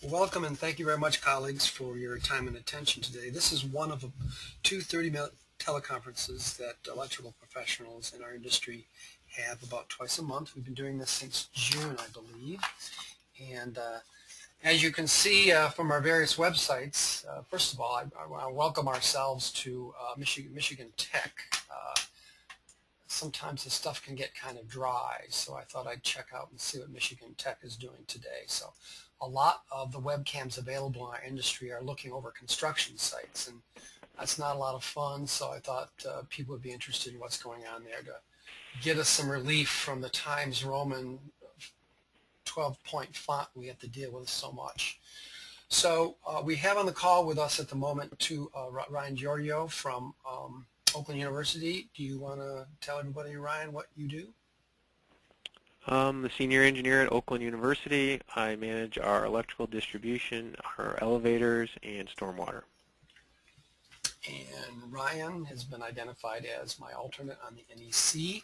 Welcome and thank you very much, colleagues, for your time and attention today. This is one of two 30-minute teleconferences that electrical professionals in our industry have about twice a month. We've been doing this since June, I believe. And as you can see from our various websites, first of all, I want to welcome ourselves to Michigan Tech. Sometimes the stuff can get kind of dry, so I thought I'd check out and see what Michigan Tech is doing today. So a lot of the webcams available in our industry are looking over construction sites, and that's not a lot of fun, so I thought people would be interested in what's going on there to get us some relief from the Times Roman 12-point font we have to deal with so much. So we have on the call with us at the moment Ryan Giorio from Oakland University. Do you want to tell everybody, Ryan, what you do? I'm the senior engineer at Oakland University. I manage our electrical distribution, our elevators, and stormwater. And Ryan has been identified as my alternate on the NEC.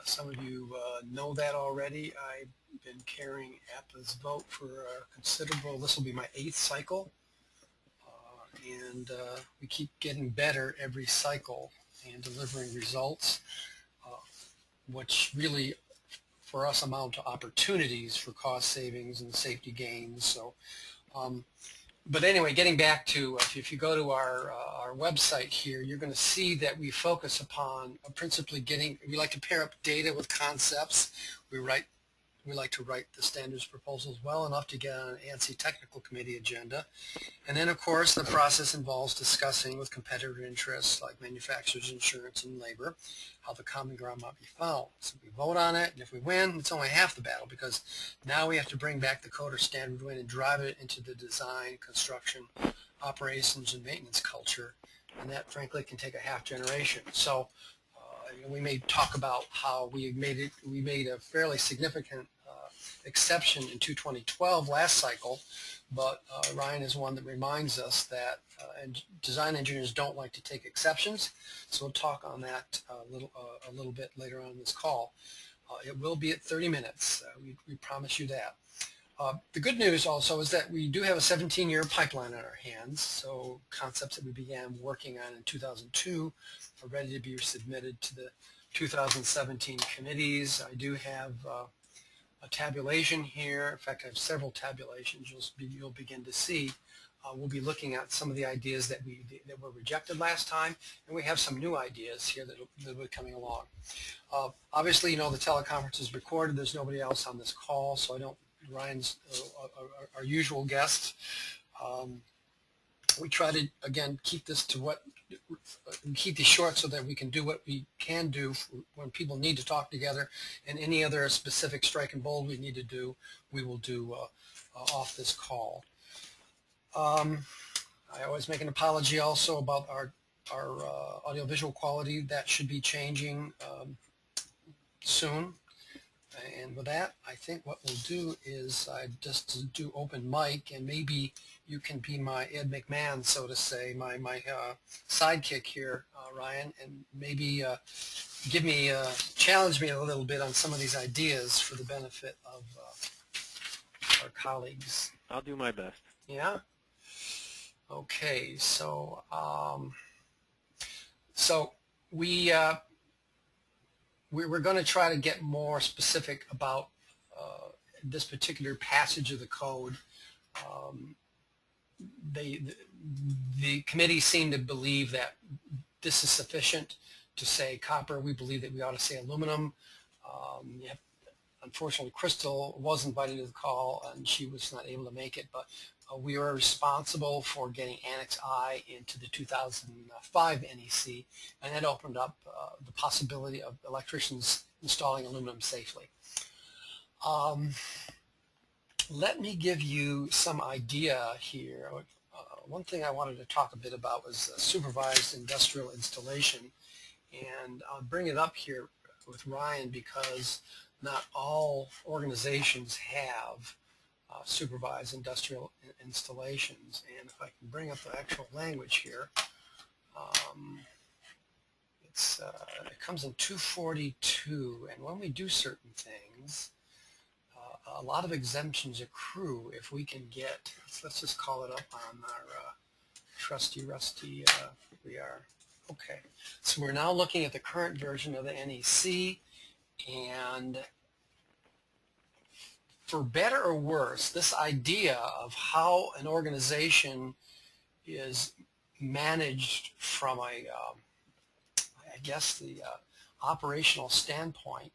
Some of you know that already. I've been carrying APPA's vote for a considerable, this will be my 8th cycle. And we keep getting better every cycle and delivering results, which really for us amount to opportunities for cost savings and safety gains. So, but anyway, getting back to, if you go to our website here, you're going to see that we focus upon principally we like to pair up data with concepts. We like to write the standards proposals well enough to get on an ANSI technical committee agenda. And then, of course, the process involves discussing with competitor interests like manufacturers, insurance, and labor how the common ground might be found. So we vote on it, and if we win, it's only half the battle, because now we have to bring back the code or standard win and drive it into the design, construction, operations, and maintenance culture. And that, frankly, can take a half generation. So we may talk about how we made a fairly significant exception in 2012 last cycle, but Ryan is one that reminds us that design engineers don't like to take exceptions. So we'll talk on that a little bit later on in this call. It will be at 30 minutes. We promise you that. The good news also is that we do have a 17-year pipeline on our hands, so concepts that we began working on in 2002 are ready to be submitted to the 2017 committees. I do have a tabulation here. In fact, I have several tabulations you'll begin to see. We'll be looking at some of the ideas that were rejected last time, and we have some new ideas here that will be coming along. Obviously, you know, the teleconference is recorded. There's nobody else on this call, so Ryan's our usual guest. We try to, again, keep this short so that we can do what we can do when people need to talk together, and any other specific strike and bold we need to do, we will do off this call. I always make an apology also about our audiovisual quality. That should be changing soon. And with that, I think what we'll do is just do open mic, and maybe you can be my Ed McMahon, so to say, my sidekick here, Ryan, and maybe challenge me a little bit on some of these ideas for the benefit of our colleagues. I'll do my best. Yeah? Okay, so we're going to try to get more specific about this particular passage of the code. The committee seemed to believe that this is sufficient to say copper. We believe that we ought to say aluminum. Unfortunately, Crystal was invited to the call, and she was not able to make it, but we were responsible for getting Annex I into the 2005 NEC, and that opened up the possibility of electricians installing aluminum safely. Let me give you some idea here. One thing I wanted to talk a bit about was supervised industrial installation, and I'll bring it up here with Ryan because not all organizations have supervised industrial installations. And if I can bring up the actual language here, it comes in 242, and when we do certain things, a lot of exemptions accrue if we can get, let's just call it up on our trusty rusty, we are, okay. So we're now looking at the current version of the NEC, and for better or worse, this idea of how an organization is managed from a, I guess the operational standpoint,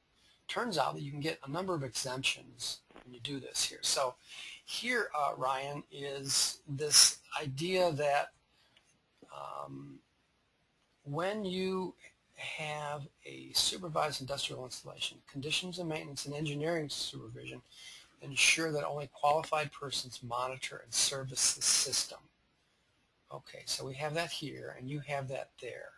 turns out that you can get a number of exemptions when you do this here. So here, Ryan, is this idea that when you have a supervised industrial installation, conditions and maintenance and engineering supervision ensure that only qualified persons monitor and service the system. Okay, so we have that here, and you have that there.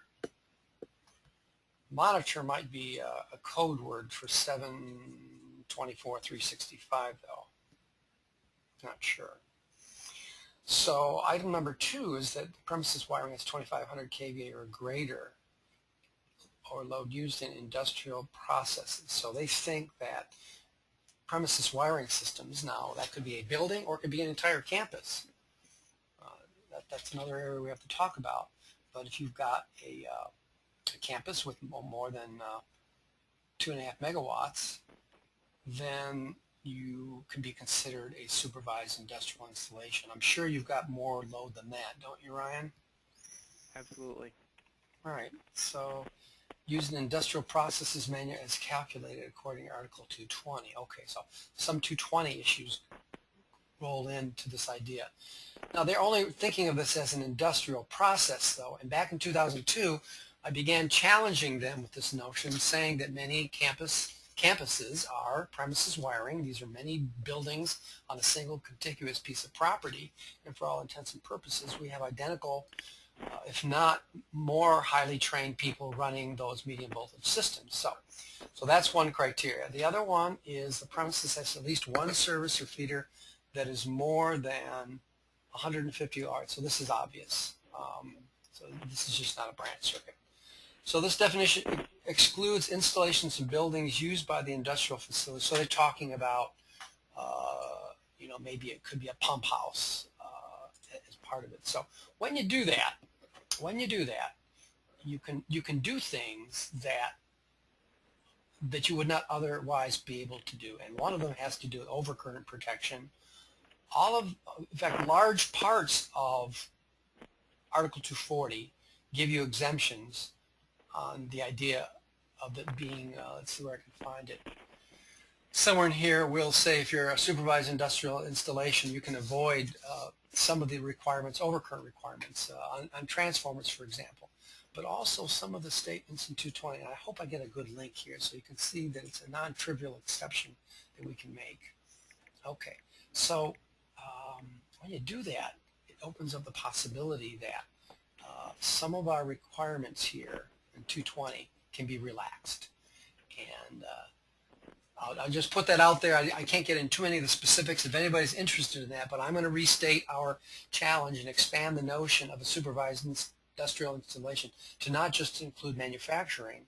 Monitor might be a code word for 724.365, though. Not sure. So item number 2 is that the premises wiring is 2500 kVA or greater, or load used in industrial processes. So they think that premises wiring systems, now that could be a building or it could be an entire campus. That's another area we have to talk about. But if you've got a campus with more than 2.5 megawatts, then you can be considered a supervised industrial installation. I'm sure you've got more load than that, don't you, Ryan? Absolutely. All right. So using industrial processes manual as calculated according to Article 220. Okay, so some 220 issues roll into this idea. Now, they're only thinking of this as an industrial process, though, and back in 2002, I began challenging them with this notion, saying that many campuses are premises wiring. These are many buildings on a single contiguous piece of property, and for all intents and purposes, we have identical, if not more highly trained people running those medium voltage systems. So that's one criteria. The other one is the premises has at least one service or feeder that is more than 150 yards. So this is obvious. So this is just not a branch circuit. So this definition excludes installations in buildings used by the industrial facility. So they're talking about, maybe it could be a pump house as part of it. So when you do that, you can do things that you would not otherwise be able to do. And one of them has to do with overcurrent protection. In fact, large parts of Article 240 give you exemptions on the idea of it being, let's see where I can find it. Somewhere in here we'll say if you're a supervised industrial installation, you can avoid some of the requirements, overcurrent requirements, on transformers, for example. But also some of the statements in 220, and I hope I get a good link here so you can see that it's a non-trivial exception that we can make. Okay, so when you do that, it opens up the possibility that some of our requirements here in 220 can be relaxed. And I'll just put that out there. I can't get into too many of the specifics if anybody's interested in that, but I'm going to restate our challenge and expand the notion of a supervised industrial installation to not just include manufacturing,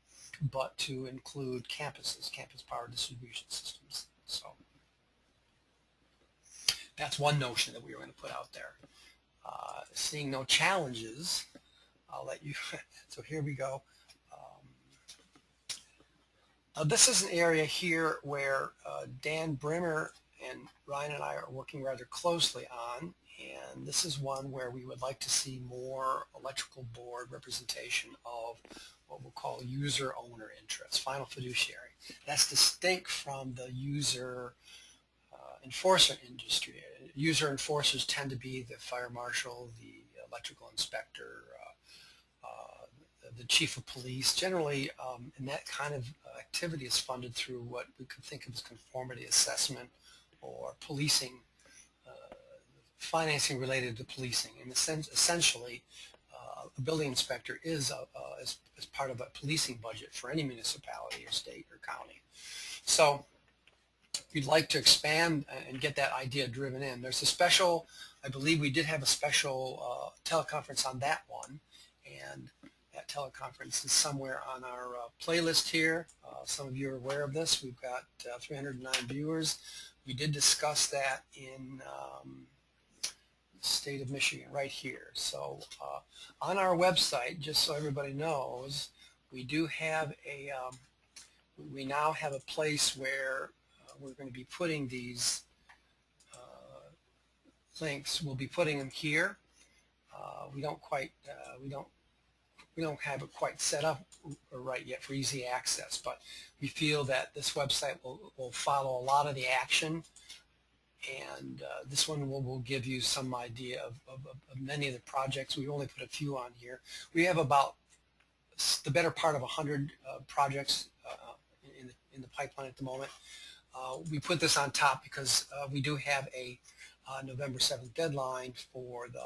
but to include campuses, campus power distribution systems. So that's one notion that we were going to put out there. Seeing no challenges, I'll let you, so here we go. This is an area here where Dan Brimmer and Ryan and I are working rather closely on, and this is one where we would like to see more electrical board representation of what we'll call user owner interests, final fiduciary. That's distinct from the user enforcer industry. User enforcers tend to be the fire marshal, the electrical inspector, the chief of police. Generally, and that kind of activity is funded through what we could think of as conformity assessment or policing, financing related to policing. In the sense, essentially, a building inspector is part of a policing budget for any municipality or state or county. So we'd like to expand and get that idea driven in. There's a special, I believe we did have a special teleconference on that one, and at teleconference is somewhere on our playlist here. Some of you are aware of this. We've got 309 viewers. We did discuss that in the state of Michigan right here. So on our website, just so everybody knows, we do have a we now have a place where we're going to be putting these links. We'll be putting them here. We don't have it quite set up right yet for easy access, but we feel that this website will follow a lot of the action, and this one will give you some idea of many of the projects. We only put a few on here. We have about the better part of 100 projects in the pipeline at the moment. We put this on top because we do have a November 7th deadline for the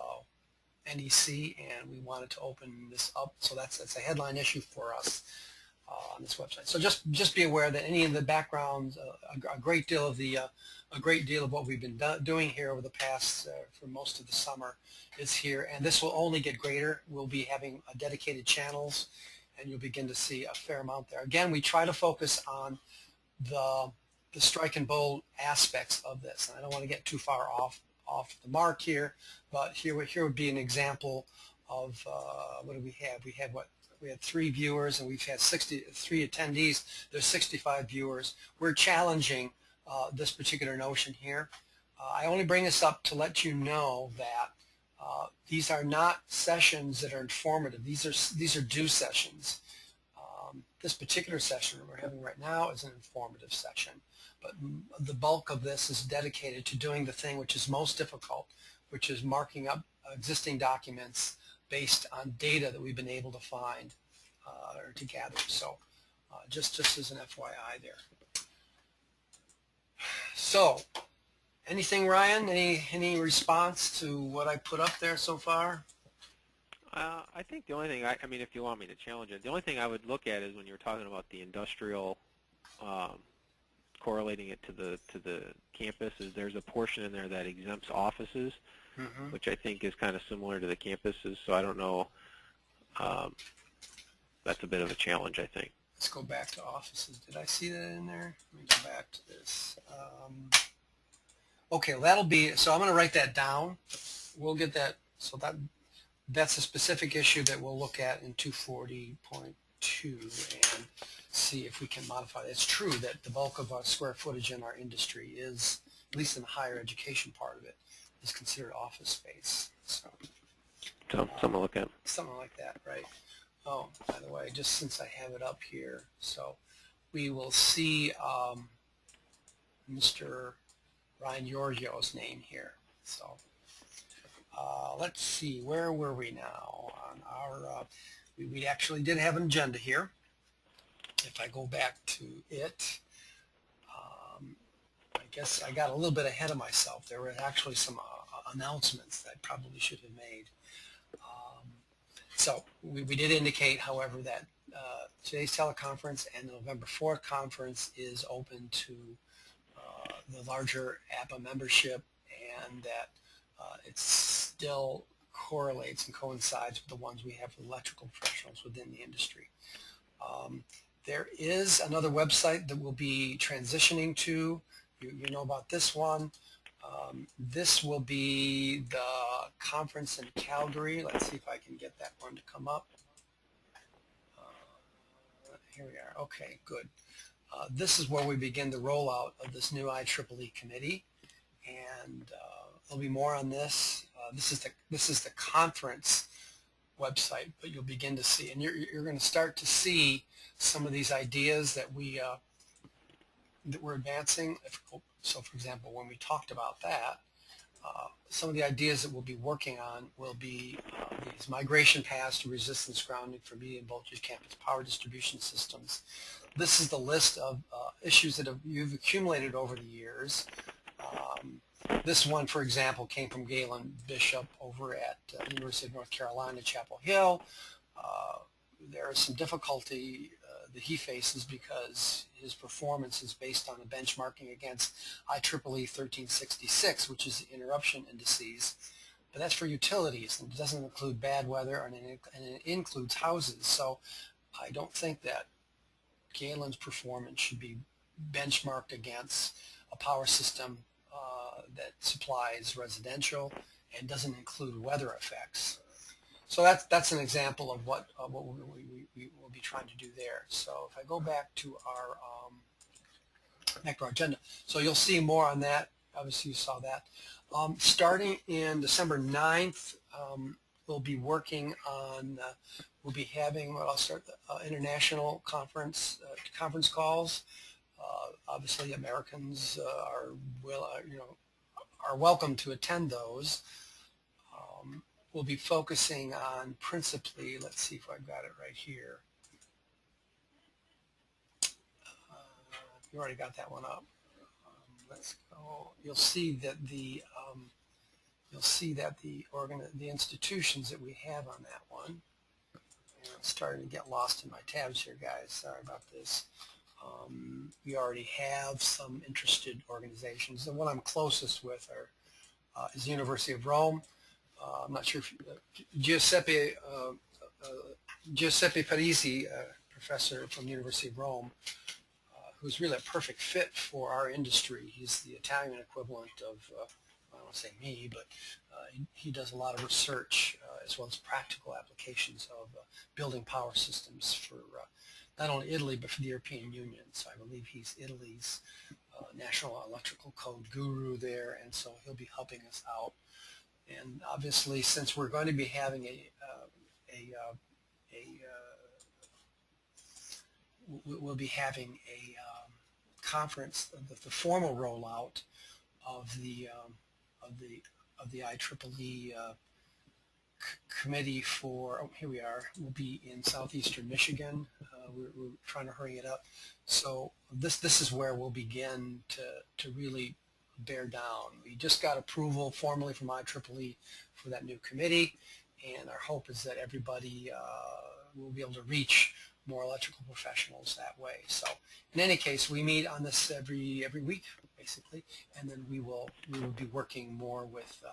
NEC, and we wanted to open this up, so that's a headline issue for us on this website. So just be aware that any of the backgrounds, a great deal of what we've been doing here over the past for most of the summer is here, and this will only get greater. We'll be having dedicated channels, and you'll begin to see a fair amount there. Again, we try to focus on the strike and bold aspects of this, and I don't want to get too far off the mark here, but here would be an example of what do we have? We had 3 viewers, and we've had 63 attendees. There's 65 viewers. We're challenging this particular notion here. I only bring this up to let you know that these are not sessions that are informative. These are due sessions. This particular session we're having right now is an informative session, but the bulk of this is dedicated to doing the thing which is most difficult, which is marking up existing documents based on data that we've been able to find or to gather. So just as an FYI there. So anything, Ryan? Any response to what I put up there so far? I think the only thing, I mean, if you want me to challenge it, the only thing I would look at is when you're talking about the industrial, correlating it to the campus, is there's a portion in there that exempts offices, which I think is kind of similar to the campuses. So I don't know. That's a bit of a challenge, I think. Let's go back to offices. Did I see that in there? Let me go back to this. Okay, well, that'll be, so I'm going to write that down. We'll get that, so that's a specific issue that we'll look at in 240.2 and see if we can modify it. It's true that the bulk of our square footage in our industry is, at least in the higher education part of it, is considered office space. So something to look at. Something like that, right? Oh, by the way, just since I have it up here, so we will see Mr. Ryan Giorgio's name here. So let's see, where were we now on our, we actually did have an agenda here. If I go back to it, I guess I got a little bit ahead of myself. There were actually some announcements that I probably should have made. So we did indicate, however, that today's teleconference and the November 4th conference is open to the larger APPA membership, and that it still correlates and coincides with the ones we have for electrical professionals within the industry. There is another website that we'll be transitioning to. You know about this one. This will be the conference in Calgary. Let's see if I can get that one to come up. Here we are. Okay, good. This is where we begin the rollout of this new IEEE committee, and there'll be more on this. This is the conference website, but you'll begin to see, and you're going to start to see some of these ideas that we're advancing. So, for example, when we talked about that, some of the ideas that we'll be working on will be these migration paths to resistance grounding for medium voltage campus power distribution systems. This is the list of issues that you've accumulated over the years. This one, for example, came from Galen Bishop over at University of North Carolina, Chapel Hill. There is some difficulty that he faces because his performance is based on a benchmarking against IEEE 1366, which is the interruption indices. but that's for utilities, and it doesn't include bad weather, and it includes houses. So I don't think that Galen's performance should be benchmarked against a power system that supplies residential and doesn't include weather effects. So that's an example of what we will be trying to do there. So if I go back to our agenda, so you'll see more on that. Obviously, you saw that. Starting in December 9th, we'll be working on. We'll be having. Well, I'll start the international conference calls. Obviously, Americans are welcome to attend those. We'll be focusing on principally, let's see if I've got it right here. You already got that one up. Let's go. You'll see that the institutions that we have on that one. And I'm starting to get lost in my tabs here, guys. Sorry about this. We already have some interested organizations. The one I'm closest with is the University of Rome. I'm not sure if Giuseppe Parisi, professor from the University of Rome, who's really a perfect fit for our industry. He's the Italian equivalent of, I don't want to say me, but he does a lot of research as well as practical applications of building power systems for not only Italy, but for the European Union. So I believe he's Italy's national electrical code guru there, and so he'll be helping us out. And obviously, since we're going to be having we'll be having a conference, the formal rollout of the IEEE committee for. Oh, here we are. We'll be in southeastern Michigan. We're trying to hurry it up. So this is where we'll begin to really bear down. We just got approval formally from IEEE for that new committee, and our hope is that everybody will be able to reach more electrical professionals that way. So in any case, we meet on this every week, basically, and then we will be working more with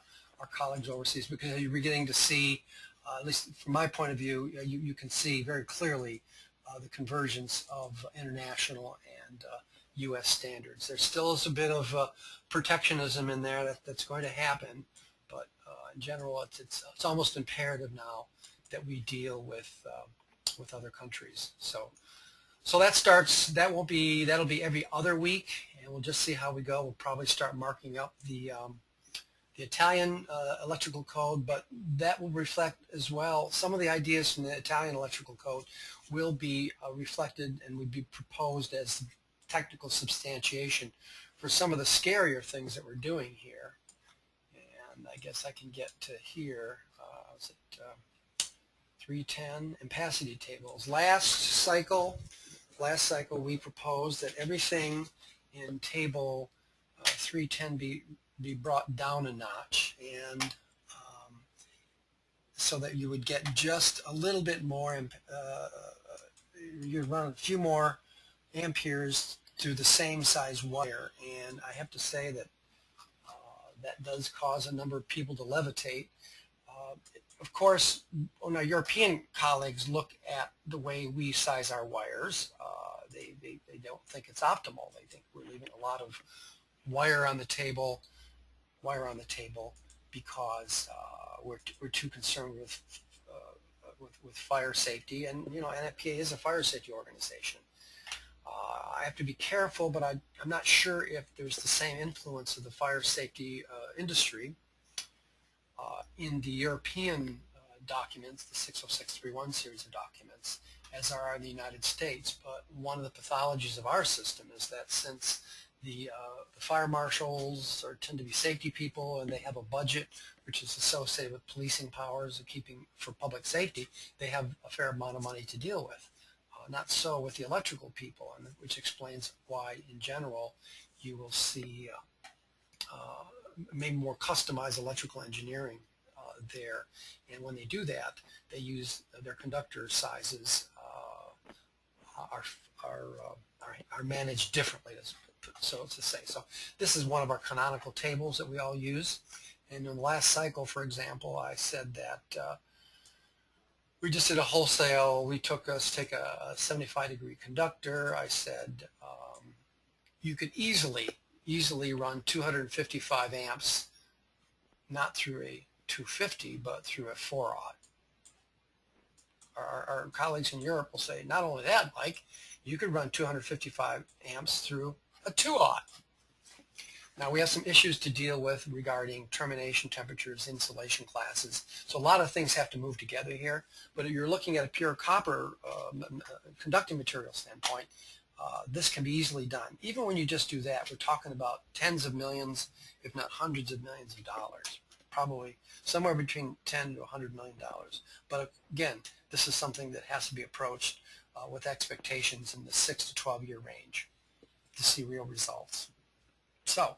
our colleagues overseas, because you're beginning to see, at least from my point of view, you can see very clearly the convergence of international and U.S. standards. There still is a bit of protectionism in there that's going to happen, but in general, it's almost imperative now that we deal with other countries. So that'll be every other week, and we'll just see how we go. We'll probably start marking up the Italian electrical code, but that will reflect as well. Some of the ideas from the Italian electrical code will be reflected and would be proposed as technical substantiation for some of the scarier things that we're doing here. And I guess I can get to here. Is it 310 ampacity tables? Last cycle we proposed that everything in table 310 be brought down a notch, and so that you would get just a little bit more, you'd run a few more amperes through the same size wire. And I have to say that that does cause a number of people to levitate. Of course, when our European colleagues look at the way we size our wires, they don't think it's optimal. They think we're leaving a lot of wire on the table because we're too concerned with fire safety, and APPA is a fire safety organization. I have to be careful, but I'm not sure if there's the same influence of the fire safety industry in the European documents, the 60631 series of documents, as are in the United States. But one of the pathologies of our system is that since the fire marshals tend to be safety people, and they have a budget which is associated with policing powers and keeping for public safety, they have a fair amount of money to deal with. Not so with the electrical people, and which explains why, in general, you will see maybe more customized electrical engineering there. And when they do that, they use their conductor sizes are managed differently, so to say. So this is one of our canonical tables that we all use, And in the last cycle, for example, I said that we just did a wholesale. We took take a 75-degree conductor. I said you could easily run 255 amps, not through a 250, but through a 4-aught. Our colleagues in Europe will say, not only that, Mike, you could run 255 amps through a 2-aught. Now we have some issues to deal with regarding termination temperatures, insulation classes. So a lot of things have to move together here. But if you're looking at a pure copper conducting material standpoint, this can be easily done. Even when you just do that, we're talking about tens of millions, if not hundreds of millions of dollars. Probably somewhere between 10 to $100 million. But again, this is something that has to be approached with expectations in the 6 to 12-year range to see real results. So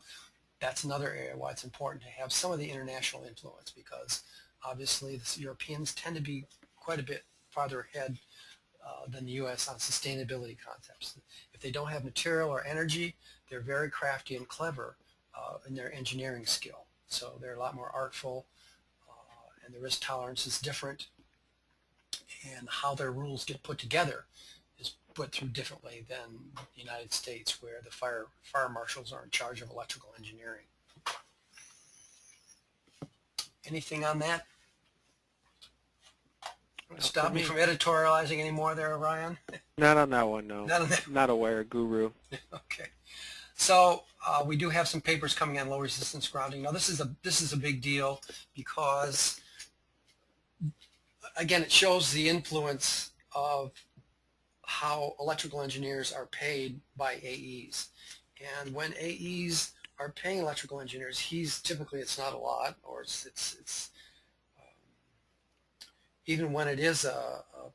that's another area why it's important to have some of the international influence, because obviously the Europeans tend to be quite a bit farther ahead than the U.S. on sustainability concepts. If they don't have material or energy, they're very crafty and clever in their engineering skill. So they're a lot more artful, and the risk tolerance is different, and how their rules get put together is put through differently than the United States, where the fire marshals are in charge of electrical engineering. Anything on that? Stop me from editorializing anymore there, Ryan? Not on that one, no. Not on that. Not aware, guru. Okay. So we do have some papers coming on low resistance grounding. Now this is a big deal because, again, it shows the influence of how electrical engineers are paid by AEs. And when AEs are paying electrical engineers, typically it's not a lot, or it's even when it is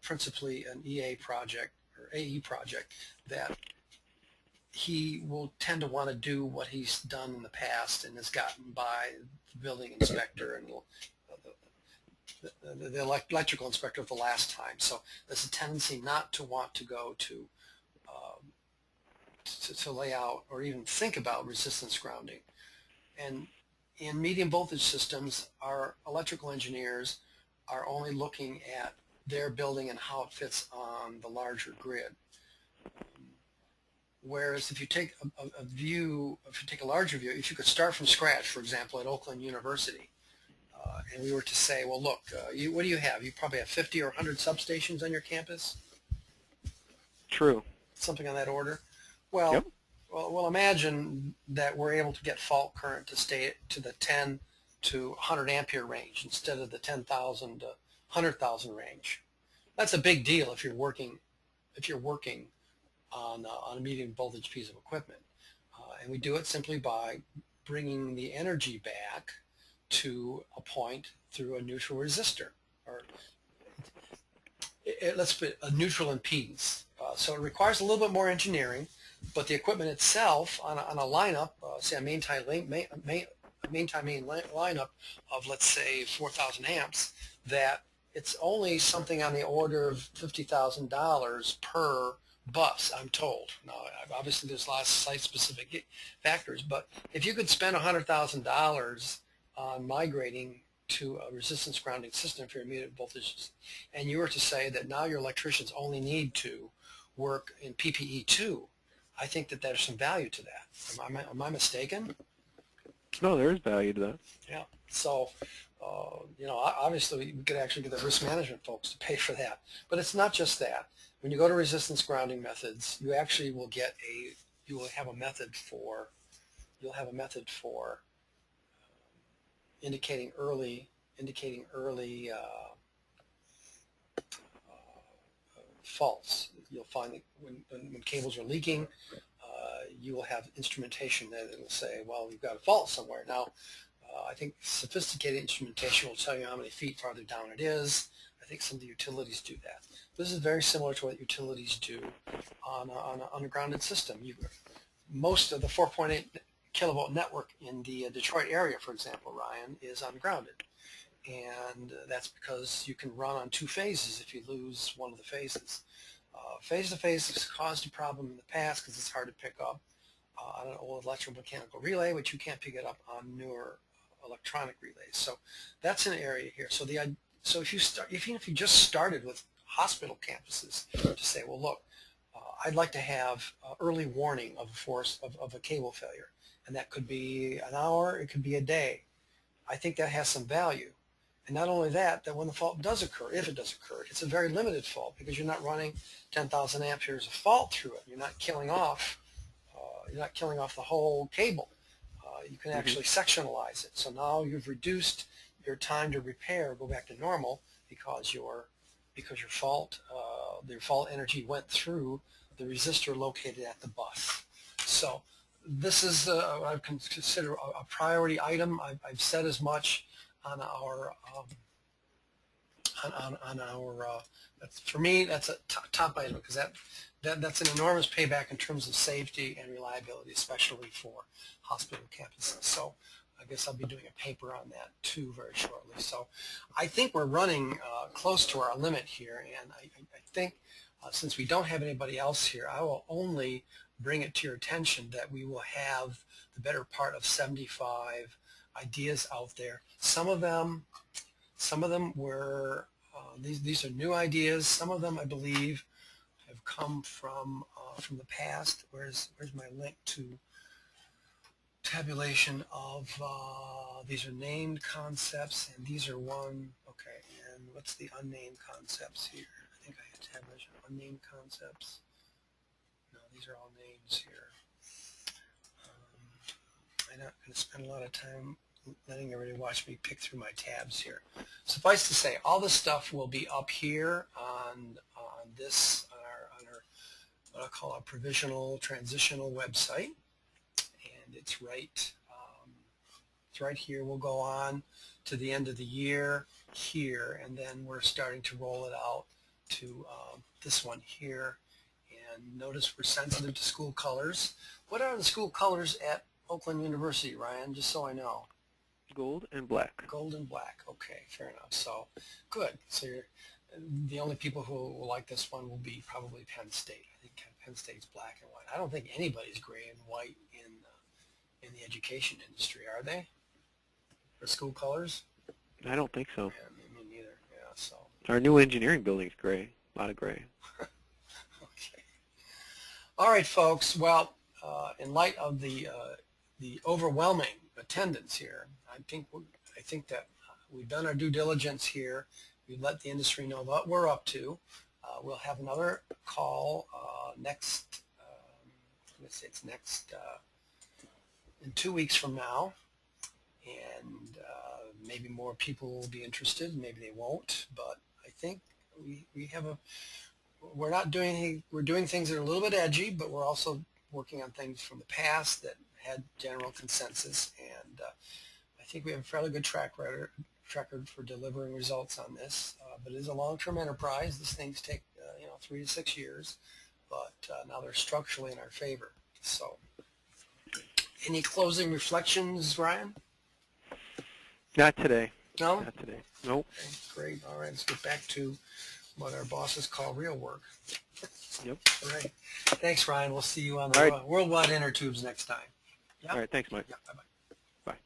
principally an EA project or AE project, that he will tend to want to do what he's done in the past and has gotten by the building inspector and the electrical inspector of the last time. So there's a tendency not to want to go to lay out or even think about resistance grounding. And in medium voltage systems, our electrical engineers are only looking at their building and how it fits on the larger grid. Whereas if you take a larger view, if you could start from scratch, for example, at Oakland University, and we were to say, well, look, what do you have? You probably have 50 or 100 substations on your campus? True. Something on that order? Well, yep. Well, imagine that we're able to get fault current to stay to the 10 to 100 ampere range instead of the 10,000 to 100,000 range. That's a big deal if you're working on a medium voltage piece of equipment. And we do it simply by bringing the energy back to a point through a neutral resistor, or let's put a neutral impedance. So it requires a little bit more engineering, but the equipment itself on a lineup, say a main time main lineup of, let's say, 4,000 amps, that it's only something on the order of $50,000 per bus, I'm told. Now, obviously there's a lot of site-specific factors, but if you could spend $100,000 on migrating to a resistance grounding system for your medium voltage, and you were to say that now your electricians only need to work in PPE2, I think that there's some value to that. Am I mistaken? No, there is value to that. Yeah. So, obviously we could actually get the risk management folks to pay for that. But it's not just that. When you go to resistance grounding methods, you actually will have a method for indicating early faults. You'll find that when cables are leaking, you will have instrumentation that will say, well, you've got a fault somewhere. Now, I think sophisticated instrumentation will tell you how many feet farther down it is. I think some of the utilities do that. This is very similar to what utilities do on an undergrounded system. Most of the 4.8 kilovolt network in the Detroit area, for example, Ryan, is ungrounded. And that's because you can run on two phases if you lose one of the phases. Phase-to-phase has caused a problem in the past because it's hard to pick up on an old electromechanical relay, but you can't pick it up on newer electronic relays. So that's an area here. So so even if you just started with hospital campuses to say, well, look, I'd like to have early warning of a cable failure, and that could be an hour, it could be a day. I think that has some value. And not only that, that when the fault does occur, if it does occur, it's a very limited fault because you're not running 10,000 amperes of fault through it. You're not killing off the whole cable. You can actually sectionalize it. So now you've reduced your time to repair, go back to normal, because your fault energy went through the resistor located at the bus. So this is what I consider a priority item. I've said as much on our for me, that's a top item, because that's an enormous payback in terms of safety and reliability, especially for hospital campuses. So I guess I'll be doing a paper on that too very shortly. So I think we're running close to our limit here, and I think since we don't have anybody else here, I will only bring it to your attention that we will have the better part of 75 ideas out there. Some of them were these are new ideas. Some of them, I believe, have come from the past. Where's my link to tabulation of these are named concepts, and these are one. Okay, and what's the unnamed concepts here? I think I have tabulation of unnamed concepts. No, these are all names here. I'm not going to spend a lot of time letting everybody watch me pick through my tabs here. Suffice to say, all this stuff will be up here on our what I call our provisional transitional website, and it's right here. We'll go on to the end of the year here, and then we're starting to roll it out to this one here. And notice we're sensitive to school colors. What are the school colors at Oakland University, Ryan? Just so I know. Gold and black. Gold and black. Okay, fair enough. So, good. So the only people who will like this one will be probably Penn State. I think Penn State's black and white. I don't think anybody's gray and white in the education industry, are they? For school colors? I don't think so. Yeah, me neither. Yeah. So. Our new engineering building's gray. A lot of gray. Okay. All right, folks. Well, in light of the overwhelming attendance here, I think that we've done our due diligence here. We've let the industry know what we're up to. We'll have another call next. Let's say it's next in 2 weeks from now, and maybe more people will be interested. Maybe they won't, but I think we have we're doing things that are a little bit edgy, but we're also working on things from the past that had general consensus, and I think we have a fairly good track record for delivering results on this. But it is a long-term enterprise. These things take 3 to 6 years, but now they're structurally in our favor. So, any closing reflections, Ryan? Not today. No? Not today. Nope. Okay, great. All right, let's get back to what our bosses call real work. Yep. All right. Thanks, Ryan. We'll see you on the Worldwide Inner Tubes next time. Yep. All right. Thanks, Mike. Yeah, bye-bye. Bye.